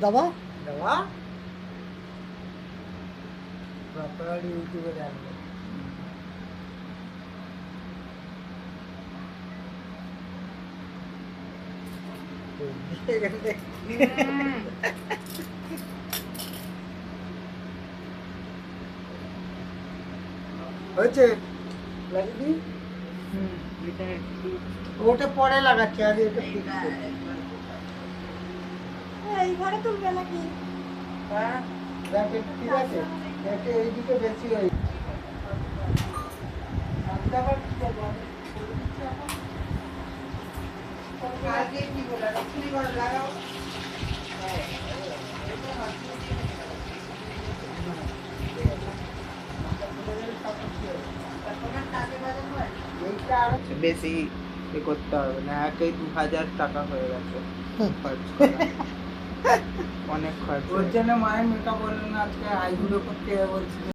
দাবা দাবা প্রপার ইউটিউবে দেখো হয়েছে লাগিয়ে ওটা পরে লাগাচ্ছে আগে এটা এই ঘরে তুলবে নাকি? হ্যাঁ দেখ এটা ঠিক আছে এটা এইদিকে বেশি হয়ে কালকে কি বলে লক্ষ্মী ঘরে লাগাও বেশি করতে হবে না একই 2000 টাকা হয়ে গেছে খরচ করা। অনেক খরচ ওর জন্য মায়ের মেকআপ বললো না আজকে আইব্রো করতে বলছিল